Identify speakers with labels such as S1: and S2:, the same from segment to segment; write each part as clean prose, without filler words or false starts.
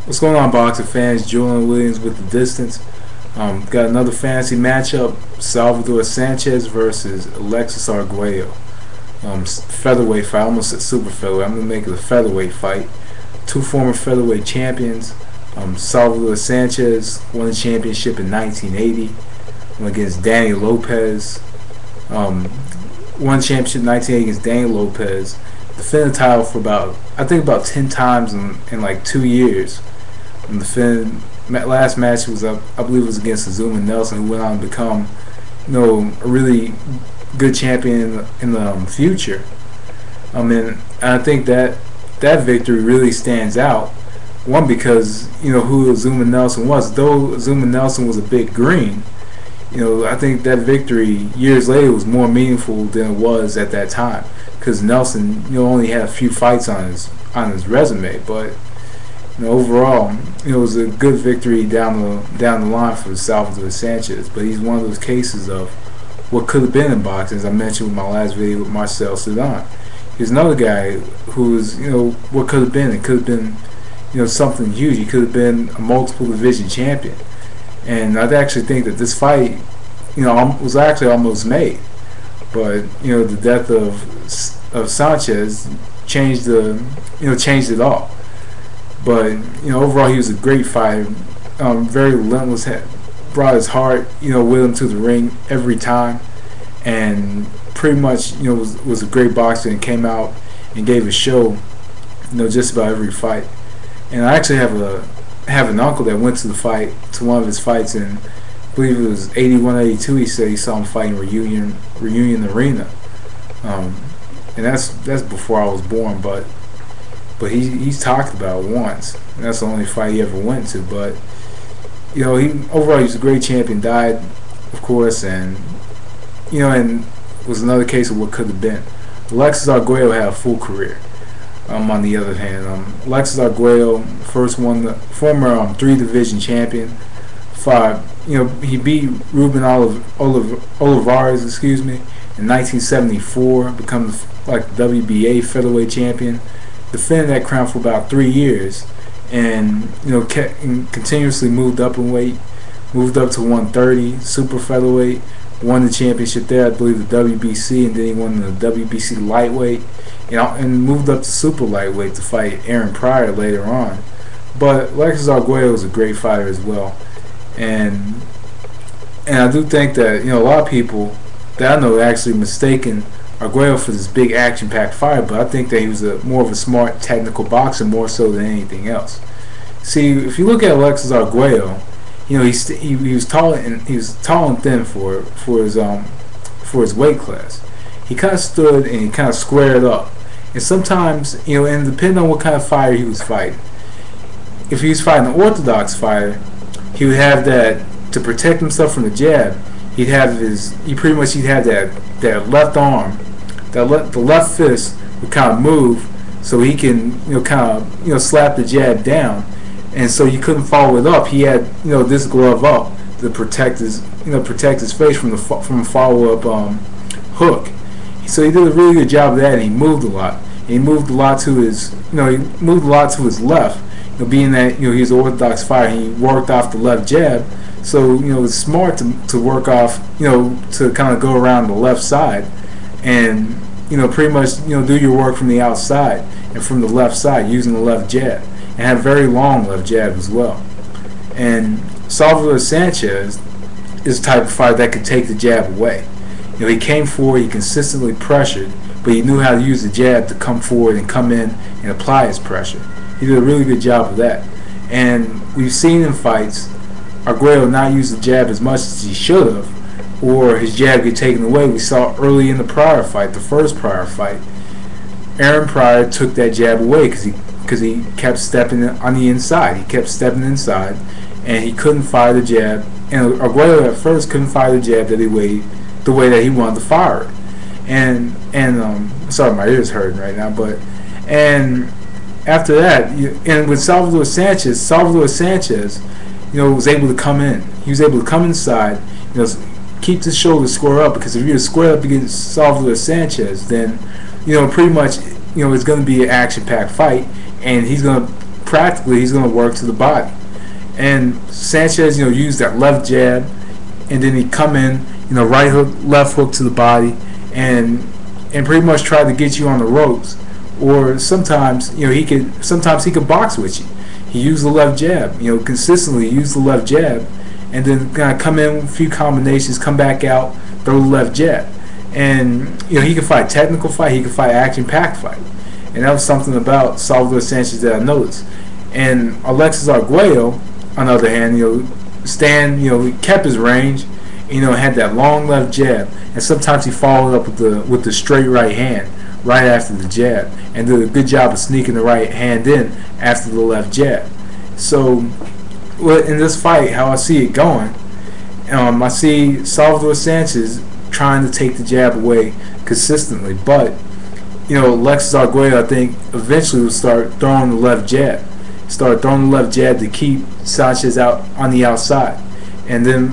S1: What's going on, boxing fans? Julian Williams with the distance. Got another fantasy matchup: Salvador Sanchez versus Alexis Arguello. Featherweight fight. I almost said super featherweight. I'm gonna make it a featherweight fight. Two former featherweight champions. Salvador Sanchez won the championship in 1980 against Danny Lopez. Won the championship in 1980 against Danny Lopez. Defended the title for about 10 times in like 2 years. And the last match was I believe it was against Azuma Nelson, who went on to become, a really good champion in the future. And I think that victory really stands out. One, because who Azuma Nelson was. Though Azuma Nelson was a bit green, I think that victory years later was more meaningful than it was at that time, because Nelson only had a few fights on his resume, but overall it was a good victory down the line for Salvador Sanchez. But he's one of those cases of what could have been in boxing, as I mentioned with my last video with Marcel Sedan. He's another guy who was what could have been. It could have been something huge. He could have been a multiple division champion. And I actually think that this fight, was actually almost made, but the death of Sanchez changed it all. But overall, he was a great fighter, very relentless. Brought his heart, with him to the ring every time, and pretty much, was a great boxer and came out and gave a show, just about every fight. And I actually have an uncle that went to one of his fights, and I believe it was 81, 82. He said he saw him fight in Reunion Arena, and that's before I was born. But he's talked about it once, and that's the only fight he ever went to. But overall he was a great champion. Died, of course, and and was another case of what could have been. Alexis Arguello had a full career. On the other hand, Alexis Arguello first won the former 3-division champion. He beat Ruben Olivares, in 1974, become like the WBA featherweight champion. Defended that crown for about 3 years, and continuously moved up in weight. Moved up to 130, super featherweight. Won the championship there, I believe, the WBC, and then he won the WBC lightweight. And moved up to super lightweight to fight Aaron Pryor later on. But Alexis Arguello was a great fighter as well, and I do think that a lot of people that I know are actually mistaken Arguello for this big action-packed fighter. But I think that he was more of a smart technical boxer, more so than anything else. See, if you look at Alexis Arguello, he was tall and thin for his weight class. He kind of stood and he kind of squared up. And sometimes, and depending on what kind of fighter he was fighting. If he was fighting an orthodox fighter, he would have that to protect himself from the jab. He'd have that left arm, the left fist would kind of move so he can slap the jab down, and so you couldn't follow it up. He had this glove up to protect his face from a follow up hook. So he did a really good job of that, and he moved a lot. And he moved a lot to his left. Being that he's an orthodox fighter, he worked off the left jab. So it's smart to work off, to kind of go around the left side, and pretty much do your work from the outside and from the left side using the left jab, and have very long left jab as well. And Salvador Sanchez is the type of fighter that could take the jab away. He came forward, he consistently pressured, but he knew how to use the jab to come forward and come in and apply his pressure. He did a really good job of that. And we've seen in fights Arguello not use the jab as much as he should have, or his jab get taken away. We saw early in the Pryor fight, the first Pryor fight, Aaron Pryor took that jab away because he kept stepping on the inside. He kept stepping inside, and he couldn't fire the jab. And Arguello at first couldn't fire the jab the way that he wanted to fire it. And sorry, my ear's hurting right now. And after that, and with Salvador Sanchez, was able to come in. He was able to come inside, keep the shoulders square up, because if you're square up against Salvador Sanchez, then pretty much it's going to be an action-packed fight, and he's going to practically he's going to work to the body. And Sanchez, used that left jab, and then he come in, right hook, left hook to the body, and pretty much try to get you on the ropes. Or sometimes, he could box with you. He used the left jab, consistently used the left jab, and then kind of come in with a few combinations, come back out, throw the left jab. And he could fight technical fight, he could fight action-packed fight. And that was something about Salvador Sanchez that I noticed. And Alexis Arguello, on the other hand, he kept his range, had that long left jab, and sometimes he followed up with the straight right hand right after the jab, and did a good job of sneaking the right hand in after the left jab. So, in this fight, how I see it going, I see Salvador Sanchez trying to take the jab away consistently, but Alexis Arguello, I think, eventually will start throwing the left jab. Start throwing the left jab to keep Sanchez out on the outside. And then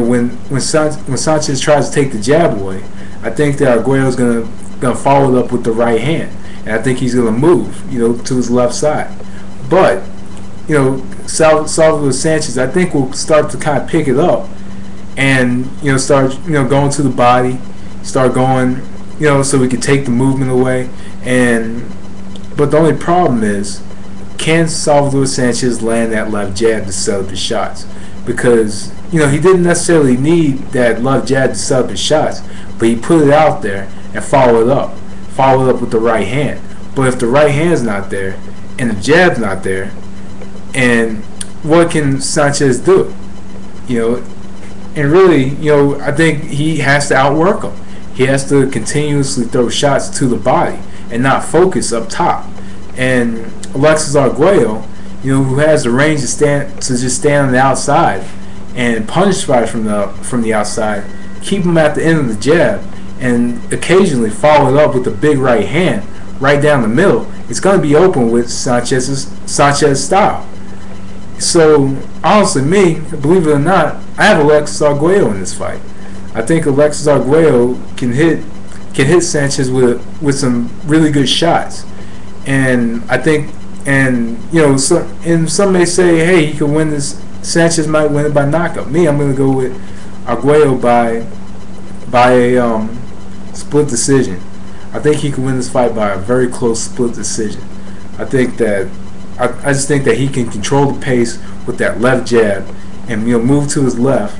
S1: when Sanchez tries to take the jab away, I think that Arguello's gonna follow it up with the right hand. And I think he's gonna move, to his left side. But, Salvador Sanchez, I think, will start to kind of pick it up and start going to the body, start going, so we can take the movement away. But the only problem is, can Salvador Sanchez land that left jab to set up his shots? Because he didn't necessarily need that left jab to set up his shots, but he put it out there and followed up with the right hand. But if the right hand's not there and the jab's not there, and what can Sanchez do? And really, I think he has to outwork him. He has to continuously throw shots to the body and not focus up top. And Alexis Arguello, who has the range to just stand on the outside and punish fighters from the outside, keep him at the end of the jab, and occasionally follow it up with a big right hand right down the middle, it's going to be open with Sanchez style. So honestly, believe it or not, I have Alexis Arguello in this fight. I think Alexis Arguello can hit Sanchez with some really good shots, and I think, some may say, hey, he could win this. Sanchez might win it by knockout. I'm going to go with Arguello by a split decision. I think he can win this fight by a very close split decision. I just think that he can control the pace with that left jab and move to his left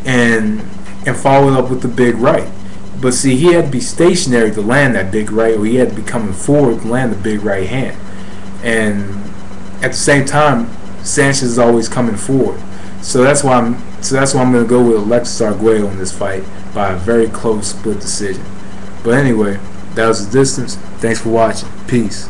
S1: and follow it up with the big right. But see, he had to be stationary to land that big right, or he had to be coming forward to land the big right hand. And at the same time, Sanchez is always coming forward. So that's why I'm going to go with Alexis Arguello in this fight by a very close split decision. But anyway, that was the distance. Thanks for watching. Peace.